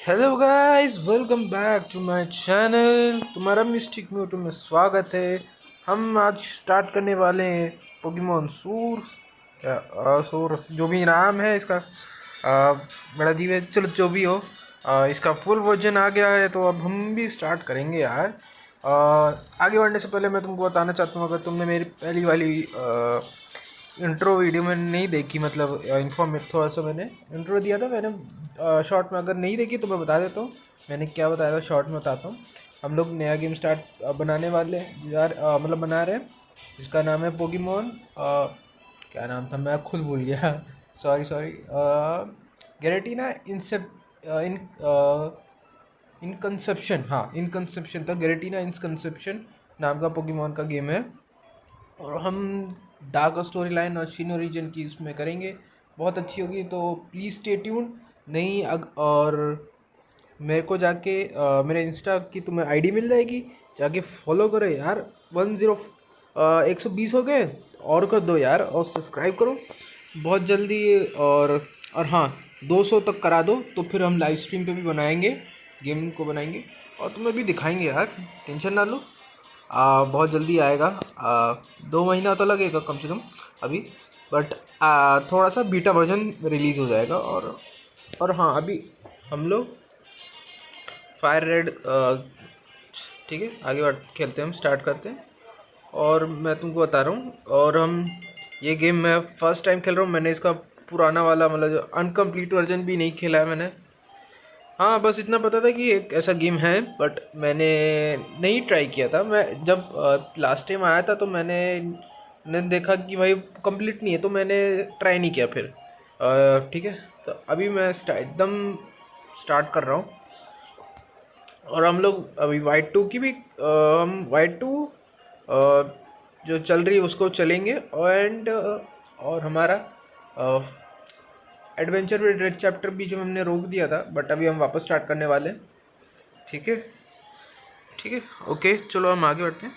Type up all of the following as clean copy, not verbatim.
Hello guys, welcome back to my channel. तुम्हारा Mystic Muto में स्वागत है। हम आज स्टार्ट करने वाले हैं पोकेमॉन सोर्स या सोर्स, जो भी नाम है इसका। बड़ा अजीब है, चलो जो भी हो। इसका फुल वर्जन आ गया है तो अब हम भी स्टार्ट करेंगे यार। आगे बढ़ने से पहले मैं तुमको बताना चाहता हूँ, अगर तुमने मेरी पहली वाली इंट्रो वीडियो में नहीं देखी, मतलब इन्फॉर्मेट थोड़ा सा मैंने इंट्रो दिया था मैंने शॉर्ट में, अगर नहीं देखी तो मैं बता देता हूँ मैंने क्या बताया था। शॉर्ट में बताता हूँ। हम लोग नया गेम स्टार्ट बनाने वाले हैं यार, मतलब बना रहे हैं, जिसका नाम है पोकेमॉन। क्या नाम था, मैं खुद भूल गया। Sorry sorry. गैरेटीना इंसेप इन इनकंसेप्शन, हाँ इनकंसेप्शन था। गैरेटीना इनकंसेप्शन नाम का पोकेमॉन का गेम है। और हम डार्क स्टोरी लाइन और शिनो रीजन की इसमें करेंगे, बहुत अच्छी होगी। तो प्लीज़ स्टे ट्यून। नहीं और मेरे को जाके मेरे इंस्टा की तुम्हें आईडी मिल जाएगी, जाके फॉलो करो यार। 120 हो गए, और कर दो यार, और सब्सक्राइब करो बहुत जल्दी। और हाँ, 200 तक करा दो तो फिर हम लाइव स्ट्रीम पे भी बनाएंगे, गेम को बनाएंगे और तुम्हें भी दिखाएंगे यार। टेंशन ना लो, बहुत जल्दी आएगा। 2 महीना तो लगेगा कम से कम अभी, बट थोड़ा सा बीटा वर्जन रिलीज़ हो जाएगा। और हाँ, अभी हम लोग फायर रेड, ठीक है, आगे बढ़ खेलते हैं, हम स्टार्ट करते हैं। और मैं तुमको बता रहा हूँ, और हम ये गेम मैं फर्स्ट टाइम खेल रहा हूँ। मैंने इसका पुराना वाला, मतलब जो अनकम्प्लीट वर्जन भी नहीं खेला है मैंने। हाँ, बस इतना पता था कि एक ऐसा गेम है, बट मैंने नहीं ट्राई किया था। मैं जब लास्ट टाइम आया था तो मैंने देखा कि भाई कंप्लीट नहीं है, तो मैंने ट्राई नहीं किया फिर। ठीक है, तो अभी मैं एकदम स्टार्ट कर रहा हूँ। और हम लोग अभी वाइट टू की भी हम वाइट टू जो चल रही है उसको चलेंगे। और हमारा एडवेंचर विद रेड चैप्टर भी जो हमने रोक दिया था, बट अभी हम वापस स्टार्ट करने वाले हैं। ठीक है, ठीक है, ओके, चलो हम आगे बढ़ते हैं।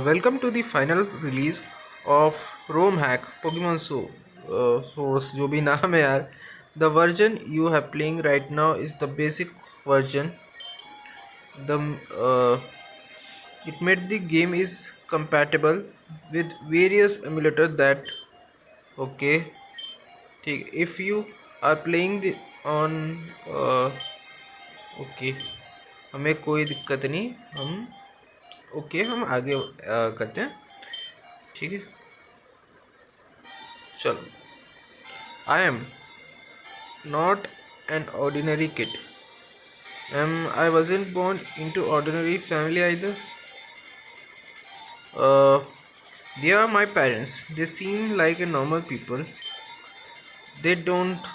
Welcome to the final release of ROM hack Pokemon source, जो भी नाम है यार। The version you have playing right now is the basic version. The it made the game is compatible with various emulator that, okay, ठीक, if you are playing the on okay, हमें कोई दिक्कत नहीं, हम ओके, हम आगे करते हैं। ठीक है, चलो। I am not an ordinary kid. I wasn't born into ordinary family either. uh, they are my parents. They seem like a normal people. They don't.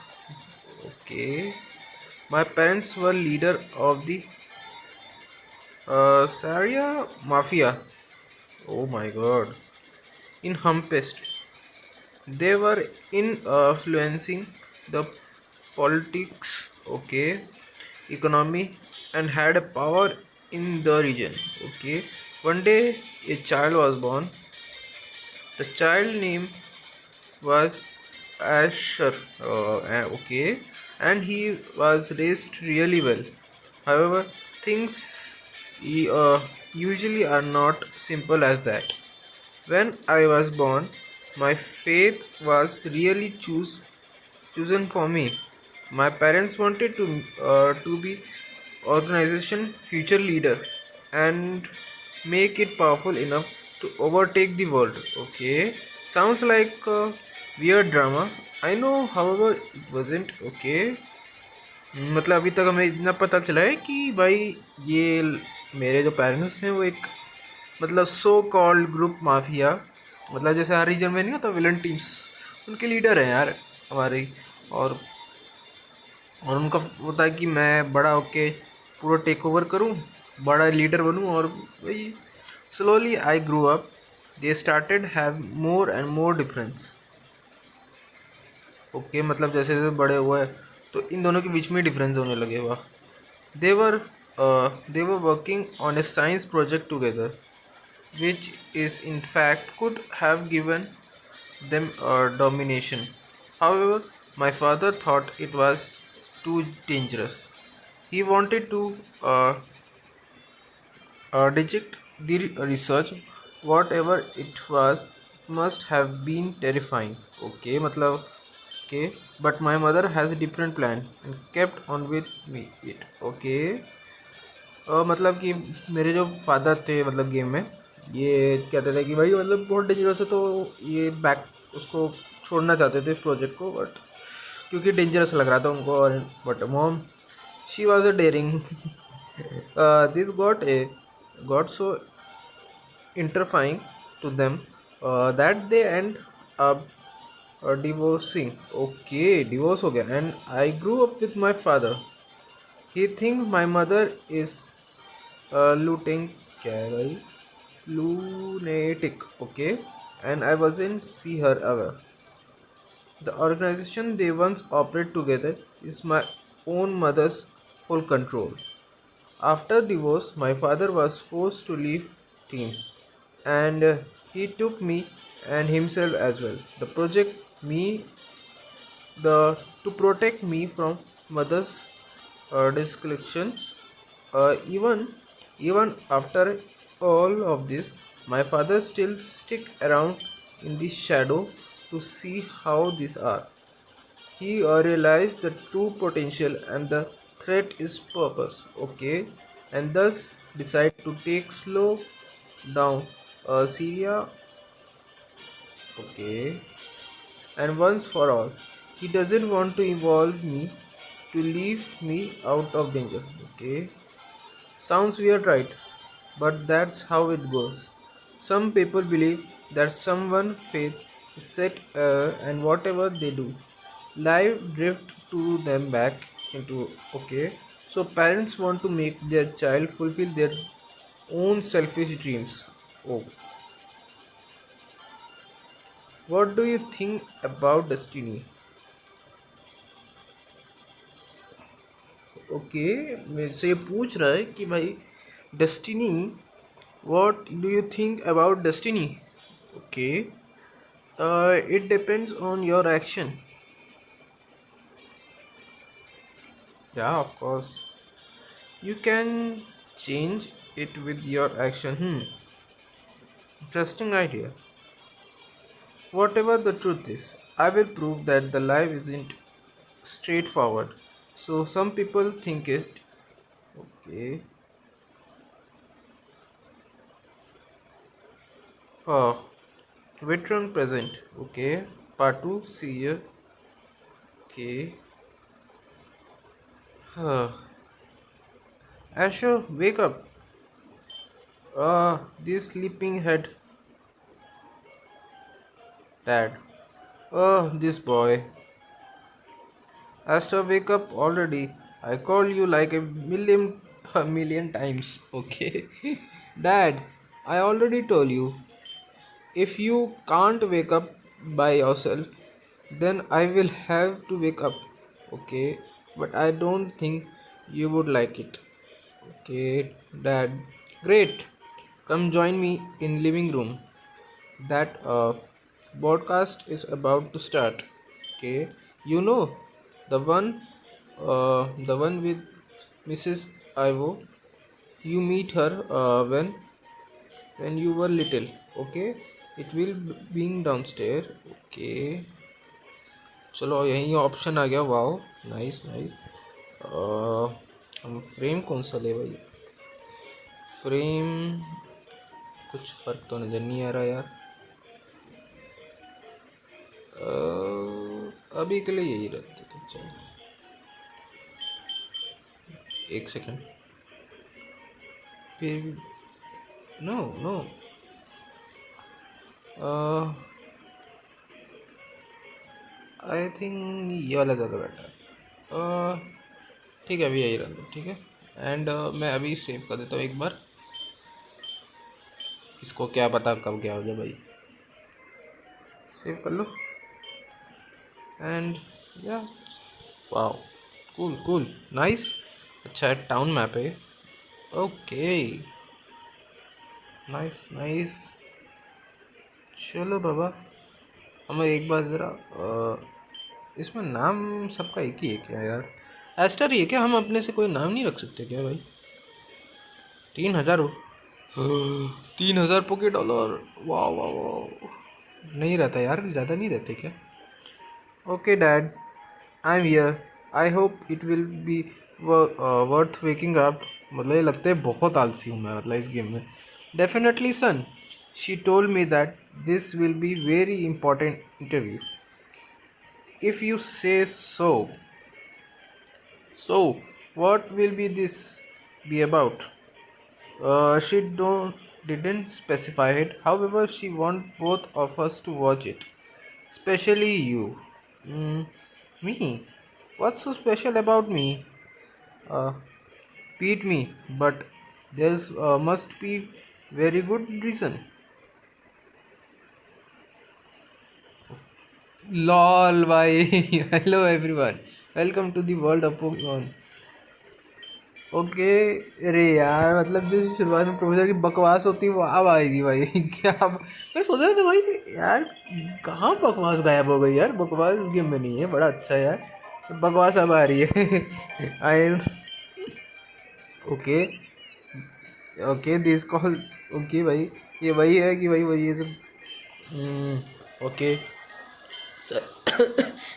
Okay. My parents were leader of the Saria Mafia. Oh my god. In Humpest. They were influencing the politics, okay, economy, and had a power in the region. Okay. One day a child was born. The child name was Asher. Okay, and he was raised really well. However, things usually are not simple as that. When I was born, my faith was really chosen for me. My parents wanted to be organization future leader and make it powerful enough to overtake the world. Okay, sounds like a weird drama. I know, however, it wasn't. Okay, मतलब अभी तक हमें इतना पता चला है कि भाई ये मेरे जो पेरेंट्स हैं वो एक, मतलब सो कॉल्ड ग्रुप माफिया, मतलब जैसे हर रीजन में नहीं होता विलन टीम्स, उनके लीडर हैं यार हमारे। और और उनका होता है कि मैं बड़ा होके पूरा टेक ओवर करूं, बड़ा लीडर बनूं। और वही slowly I grew up, they started have more and more difference. Okay, मतलब जैसे जैसे बड़े हुए तो इन दोनों के बीच में डिफरेंस होने लगे। वाह। They were they were working on a science project together, which is in fact could have given them a domination. However, my father thought it was too dangerous. He wanted to reject the research, whatever it was, must have been terrifying. Okay, मतलब okay, but my mother has a different plan and kept on with me it. Okay, मतलब कि मेरे जो father थे मतलब game में ये कहते थे कि भाई मतलब बहुत डेंजरस है, तो ये बैक उसको छोड़ना चाहते थे प्रोजेक्ट को, बट क्योंकि डेंजरस लग रहा था उनको, और but mom she was a dairying this got so interfering to them that they end up divorcing. Okay, divorce हो गया. And I grew up with my father. He think my mother is looting क्या है भाई, lunatic. Okay, and I wasn't see her ever. The organization they once operate together is my own mother's full control. After divorce, my father was forced to leave team, and he took me and himself as well. The to protect me from mother's disconnections. Even after all of this, my father still stick around in the shadow to see how these are. He realized the true potential and the threat is purpose. Okay, and thus decide to take slow down Syria. Okay, and once for all, he doesn't want to evolve me to leave me out of danger. Okay, sounds weird, right? But that's how it goes. Some people believe that someone faith is set, and whatever they do, life drift to them back into. Okay, so parents want to make their child fulfill their own selfish dreams. Oh, what do you think about destiny? Okay, मेरे से ये पूछ रहा है कि भाई destiny, what do you think about destiny? Okay, it depends on your action. Yeah, of course. You can change it with your action. Interesting idea. Whatever the truth is, I will prove that the life isn't straightforward. So some people think it is. Okay. Oh, veteran present. Okay. Part 2. See you. Okay. Asher, wake up. This sleeping head. Dad. Oh, this boy. Asher, wake up already. I called you like a million times. Okay. Dad, I already told you. If you can't wake up by yourself, then I will have to wake up. Okay. But I don't think you would like it. Okay, Dad. Great. Come join me in living room. That broadcast is about to start. Okay, you know the one with Mrs. Ivo. You meet her when you were little. Okay, it will being downstairs. Okay, चलो यही option आ गया. Wow, nice nice. हम frame कौन सा ले भाई? Frame कुछ फर्क तो नज़र नहीं आ रहा यार. अभी के लिए यही रहते थे. चलो एक सेकंड. फिर नो नो, आई थिंक ये वाला ज़्यादा बेटर है. ठीक है, अभी यही रहने दो. ठीक है, एंड मैं अभी सेव कर देता हूँ एक बार. किसको क्या पता कब क्या हो जाए भाई. सेव कर लो. एंड या, वाओ, कूल कूल, नाइस. अच्छा है, टाउन मैप है. Okay, nice nice. चलो बाबा, हमें एक बार ज़रा इसमें नाम सबका एक ही है क्या यार? एस्टर ही है क्या? हम अपने से कोई नाम नहीं रख सकते क्या भाई? 3,000 हो? 3,000 $, वाह वाह वाह। नहीं रहता यार, ज़्यादा नहीं रहते क्या? Okay dad, I am here. I hope it will be worth waking up. मतलब ये लगता है बहुत आलसी हूँ मैं, मतलब इस गेम में। Definitely son, she told me that this will be very important interview, if you say so. So, what will be this be about? She don't didn't specify it. However, she want both of us to watch it, especially you. Mm, me? What's so special about me? Uh, Beat me, but there's must be very good reason. Lol, bhai. Hello everyone. Welcome to the world of Pokemon. Okay. अरे यार, मतलब जो शुरुआत में professor की बकवास होती है वो अब आएगी भाई। क्या मैं सोच रहा था भाई यार, कहाँ बकवास गायब हो गई यार? बकवास इस गेम में नहीं है, बड़ा अच्छा यार। बकवास अब आ रही है। I okay. Okay this call. Okay भाई, ये वही है कि भाई वही है सब। Okay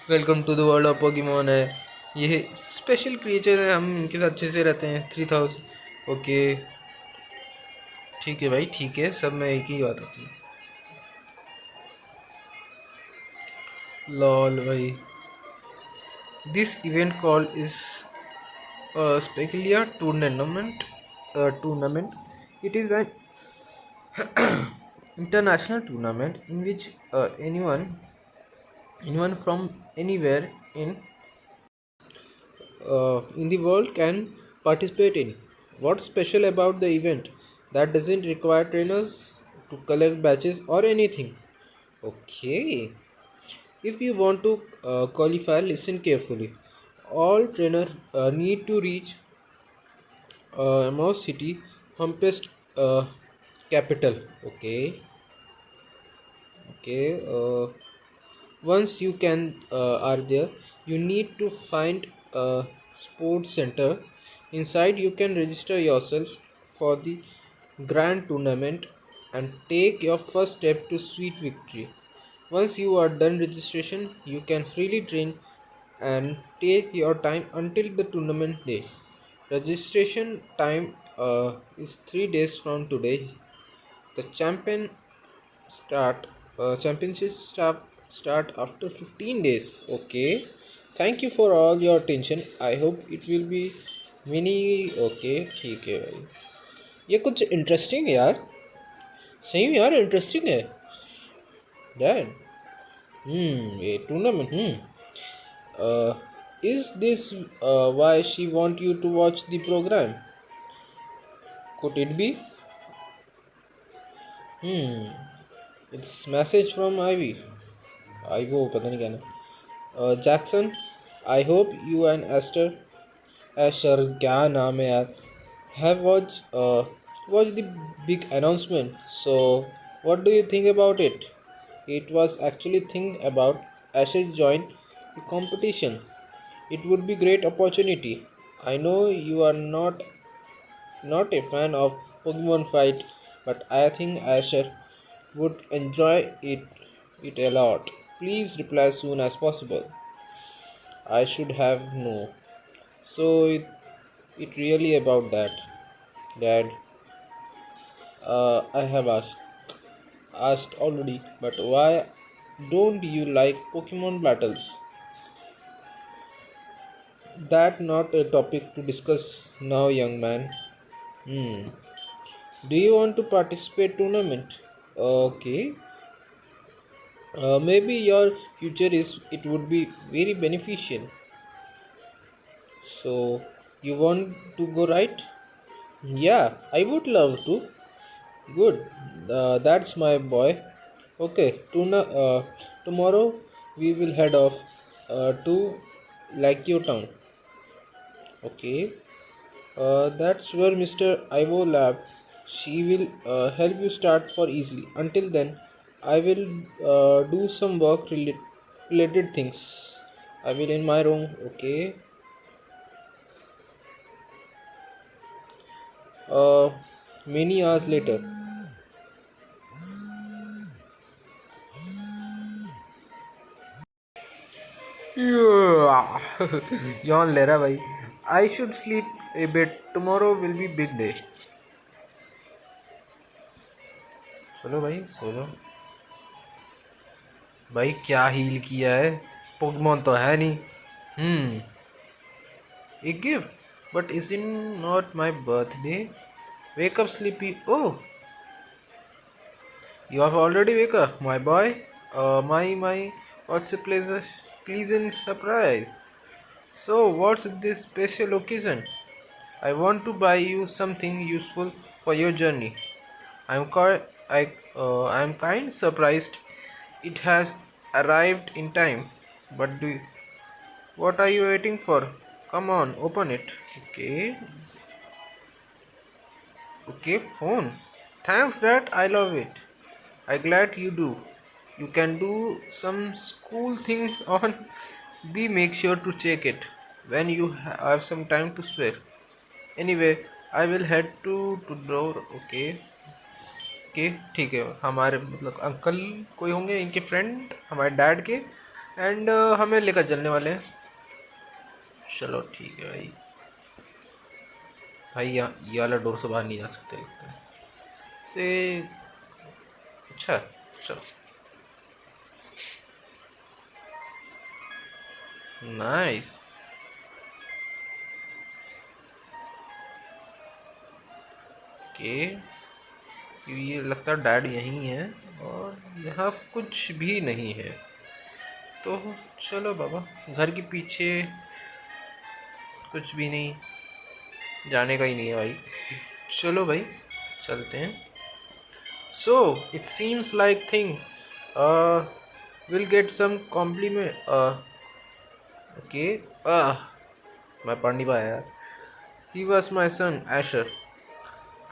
welcome to the world of Pokemon है। ये स्पेशल क्रिएचर है, हम इनके साथ अच्छे से रहते हैं। 3000। ओके ठीक है भाई, ठीक है, सब में एक ही बात होती है। लॉल भाई, दिस इवेंट कॉल इज स्पेकुलिया tournament. It is an international tournament in which anyone from anywhere in the world can participate in. What's special about the event that doesn't require trainers to collect badges or anything? Okay, if you want to qualify, listen carefully. All trainers need to reach Mouse City, Humpest capital. Okay, okay. Once you can are there, you need to find a sports center. Inside, you can register yourself for the grand tournament and take your first step to sweet victory. Once you are done registration, you can freely train and take your time until the tournament day. Registration time is 3 days from today. The championship start after 15 days. Okay, thank you for all your attention. I hope it will be mini। okay ठीक है भाई, ये कुछ interesting है यार। सही में यार इंटरेस्टिंग है डैड। ये tournament. Is this why she want you to watch the program? Could it be? It's message from Ivy। I वो पता नहीं क्या ना। Jackson, I hope you and Esther, Asher क्या नाम है यार, have watch the big announcement. So what do you think about it? It was actually think about Asher join the competition. It would be great opportunity. I know you are not a fan of Pokemon fight, but I think Asher would enjoy it a lot. Please reply soon as possible. I should have no. So it really about that, Dad. I have asked already, but why don't you like Pokemon battles? That not a topic to discuss now, young man. Hmm. Do you want to participate tournament? Okay. Maybe your future is it would be very beneficial. So you want to go, right? Yeah, I would love to. Good. That's my boy. Okay. Tomorrow we will head off to Lakio town. Okay. That's where Mr. Ivo lab. She will help you start for easily. Until then, I will do some work related things. I will in my room. Okay. Uh, Many hours later. Yeah. Yawn ले रहा भाई. I should sleep a bit. Tomorrow will be big day. चलो भाई सो जाओ. भाई क्या heal किया है. पोकेमोन तो है नहीं. हम्म. A gift. But isn't not my birthday? Wake up, sleepy. Oh, you have already wake up, my boy. My. What's a pleasant surprise? So, what's this special occasion? I want to buy you something useful for your journey. I'm kind surprised it has arrived in time. But what are you waiting for? Come on, open it. Okay, okay, phone. Thanks, Dad. I love it. I glad you do. You can do some cool things on. Be make sure to check it when you have some time to spare. Anyway, I will head to door. Okay, okay ठीक है. हमारे मतलब uncle कोई होंगे इनके friend हमारे dad के. And हमें लेकर चलने वाले हैं. चलो ठीक है भाई. भाई यहाँ ये वाला डोर से बाहर नहीं जा सकते लगता है से. अच्छा. चलो. नाइस. ओके. ये लगता है डैड यहीं है. और यहाँ कुछ भी नहीं है. तो चलो बाबा. घर के पीछे कुछ भी नहीं. जाने का ही नहीं है भाई. चलो भाई चलते हैं. So it seems like thing will get some compliment. Okay. मैं पढ़ नहीं पाया यार. He was my son Asher.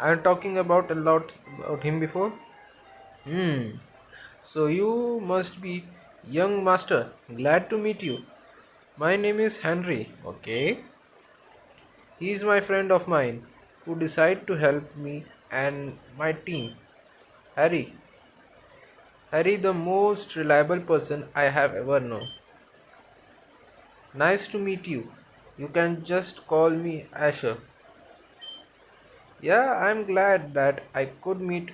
I am talking about a lot about him before. Hmm. So you must be young master. Glad to meet you. My name is Henry. Okay. He is my friend of mine who decided to help me and my team. Harry. Harry, the most reliable person I have ever known. Nice to meet you. You can just call me Asher. Yeah, I'm glad that I could meet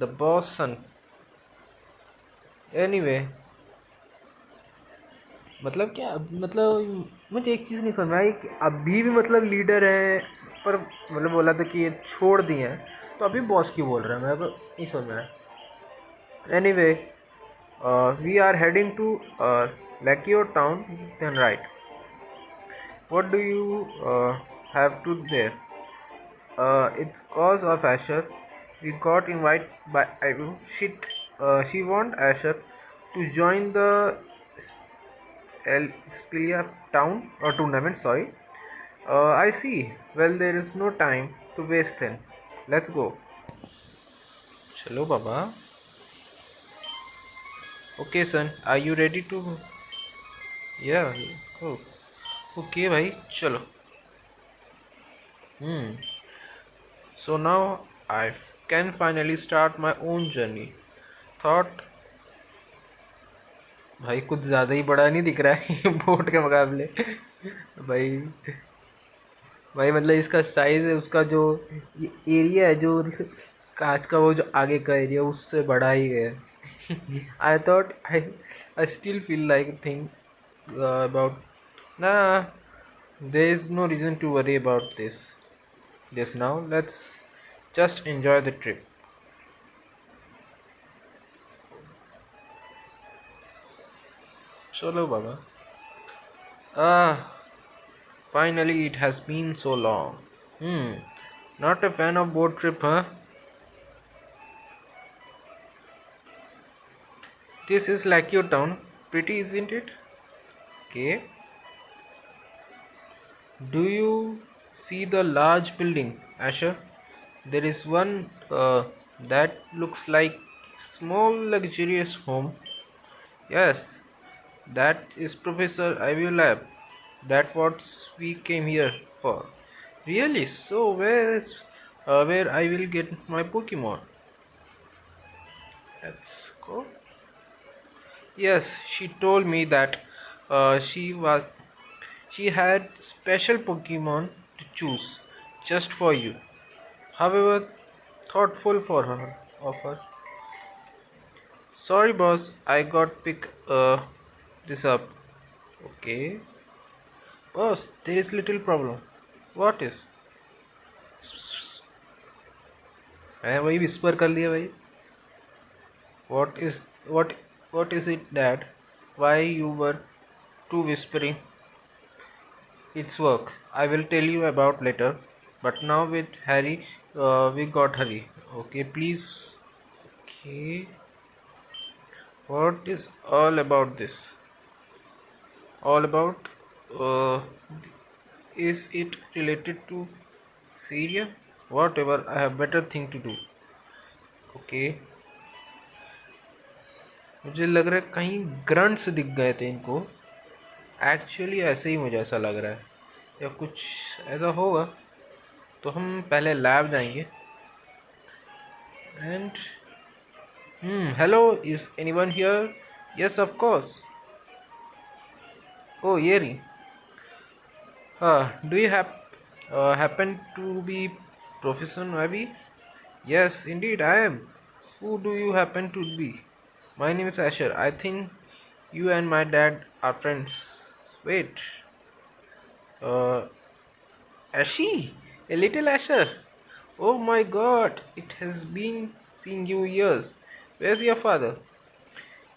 the boss son. Anyway, मतलब क्या मतलब मुझे एक चीज़ नहीं समझ में आई कि अभी भी मतलब लीडर है. पर मतलब बोला था कि ये छोड़ दिए हैं तो अभी बॉस क्यों बोल रहा है. मेरे को नहीं समझ में आया. Anyway we are heading to लैक्योर town then right. What do you have to there. It's cause of Asher. We got invited by Ivo. She want Asher to join the Spilia town or tournament. Sorry. I see. Well, there is no time to waste then. Let's go. Chalo, Baba. Okay, son. Are you ready to? Yeah, let's go. Okay, bhai. Chalo. So now can finally start my own journey. Thought भाई कुछ ज़्यादा ही बड़ा नहीं दिख रहा है boat के मुकाबले. भाई भाई मतलब इसका साइज़ है उसका जो एरिया है जो कांच का वो जो आगे का एरिया उससे बड़ा ही है. I thought I still feel like think about ना. There is no reason to worry about this now. Let's just enjoy the trip. चलो बाबा. Finally, it has been so long. Hmm. Not a fan of boat trip, huh? This is like your town. Pretty, isn't it? Okay. Do you see the large building, Asher? There is one that looks like small luxurious home. Yes, that is Professor Ivy Lab. That's what we came here for. Really? So where's where I will get my Pokemon. Let's go. Yes, she told me that she had special Pokemon to choose just for you. However, thoughtful for her of her. Sorry, boss, I got pick this up. Okay, boss, there is little problem. What is? मैं वही whisper कर लिया भाई. What is what is it, Dad? Why you were too whispering? It's work. I will tell you about later. But now with Harry, we got hurry. Okay, please. Okay. What is all about this? All about? Uh, is it related to Syria? Whatever. I have better thing to do. Okay. मुझे लग रहा है कहीं grunts दिख गए थे इनको. Actually ऐसे ही मुझे ऐसा लग रहा है या कुछ ऐसा होगा. तो हम पहले लैब जाएंगे. And hello, is anyone here? Yes of course. Oh येरी. Do you happen to be Professor Navi? Yes, indeed I am. Who do you happen to be? My name is Asher. I think you and my dad are friends. Wait, uh, Ashi, a little Asher. Oh my God, it has been seeing you years. Where's your father?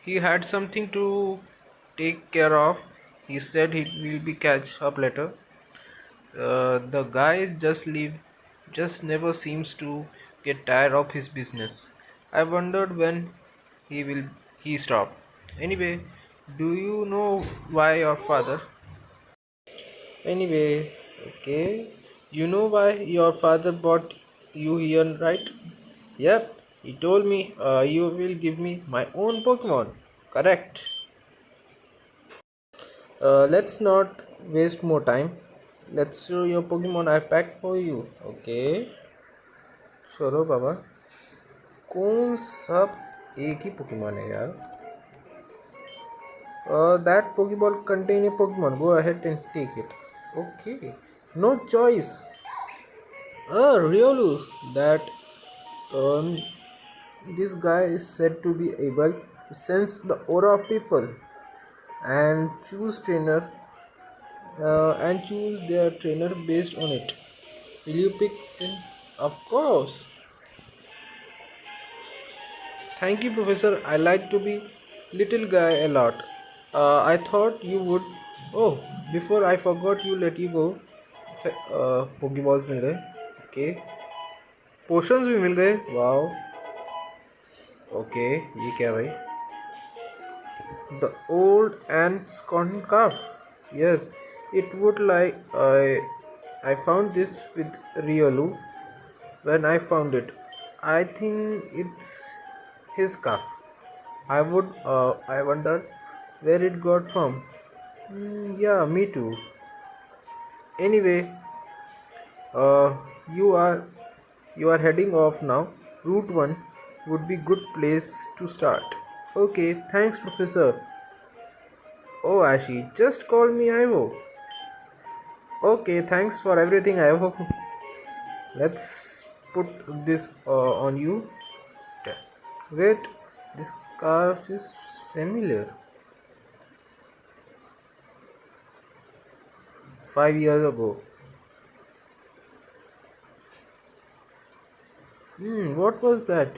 He had something to take care of. He said he will be catch up later. The guy just never seems to get tired of his business. I wondered when will he stop. Anyway, do you know why your father? Anyway, okay. You know why your father brought you here, right? Yep. He told me you will give me my own Pokemon. Correct. Let's not waste more time. Let's show your Pokemon I packed for you. Okay. चलो बाबा. कौन सा एक ही Pokemon है यार. That Pokeball contain a Pokemon. Go ahead and take it. Okay. No choice. Riolu. That um, this guy is said to be able to sense the aura of people and choose their trainer based on it. Will you pick them? Of course. Thank you, Professor. I like to be little guy a lot. I thought you would. Oh, before I forgot you let you go. Pokeballs मिल गए. Okay. Potions भी मिल गए. Wow. Okay. ये क्या भाई? The old and scorn calf. Yes, it would like I found this with Riolu when I found it. I think it's his calf. I wonder where it got from. Yeah, me too. Anyway, uh, you are you are heading off now. Route 1 would be good place to start. Okay, thanks, Professor. Oh, Ashi, just call me Ivo. Okay, thanks for everything, Ivo. Let's put this on you. Wait, this scarf is familiar. 5 years ago. What was that?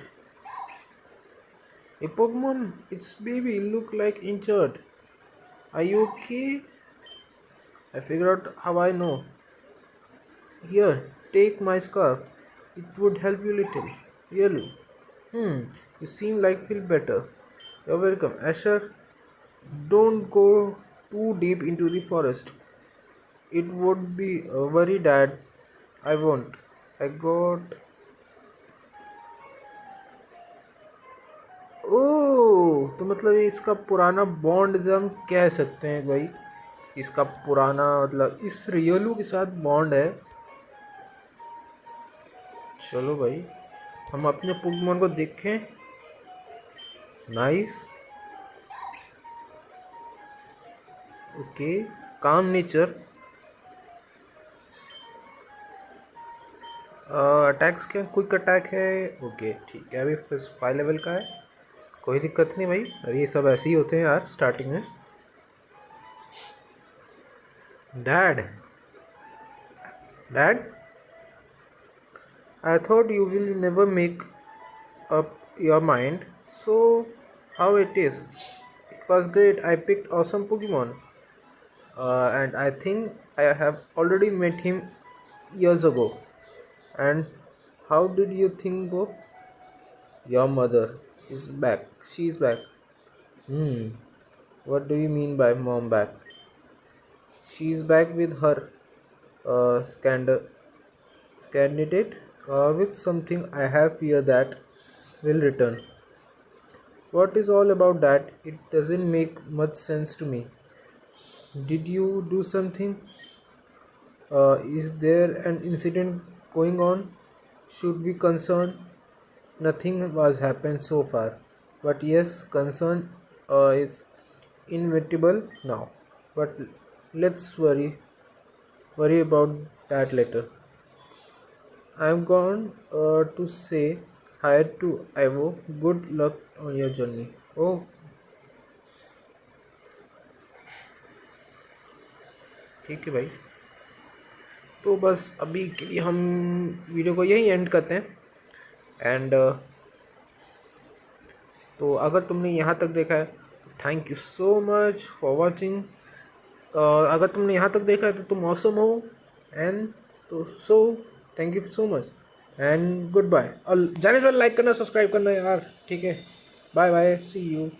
A Pokemon? Its baby look like injured. Are you okay? I figured out how I know. Here, take my scarf. It would help you little. Really. You seem like feel better. You're welcome. Asher, don't go too deep into the forest. It would be very dad. I won't. I got. ओह, तो मतलब ये इसका पुराना bond से हम कह सकते हैं भाई. इसका पुराना मतलब इस रियलू के साथ बॉन्ड है. चलो भाई, हम अपने पोकेमोन को देखें। नाइस। ओके। काम नेचर। अटैक्स क्या क्विक अटैक है? ओके ठीक है, अभी फिर 5 लेवल का है, कोई दिक्कत नहीं भाई। अरे ये सब ऐसे ही होते हैं यार स्टार्टिंग में। Dad, dad, I thought you will never make up your mind. So, how it is? It was great. I picked awesome Pokemon, and I think I have already met him years ago. And how did you think go? Your mother is back. She is back. Hmm. What do you mean by mom back? She is back with her candidate with something I have fear that will return. What is all about that? It doesn't make much sense to me. Did you do something? Is there an incident going on? Should we concern? Nothing has happened so far, but yes, concern is inevitable now. But let's worry about that later. I'm going to say hi to Ivo. Good luck on your journey. Oh, ठीक है भाई। तो बस अभी के लिए हम video को यही एंड करते हैं। एंड तो अगर तुमने यहाँ तक देखा है तो thank you so much for watching. अगर तुमने यहाँ तक देखा है तो तुम ऑसम हो। एंड तो so thank you so much and goodbye. और जाने से लाइक करना, सब्सक्राइब करना यार, ठीक है। Bye bye, see you.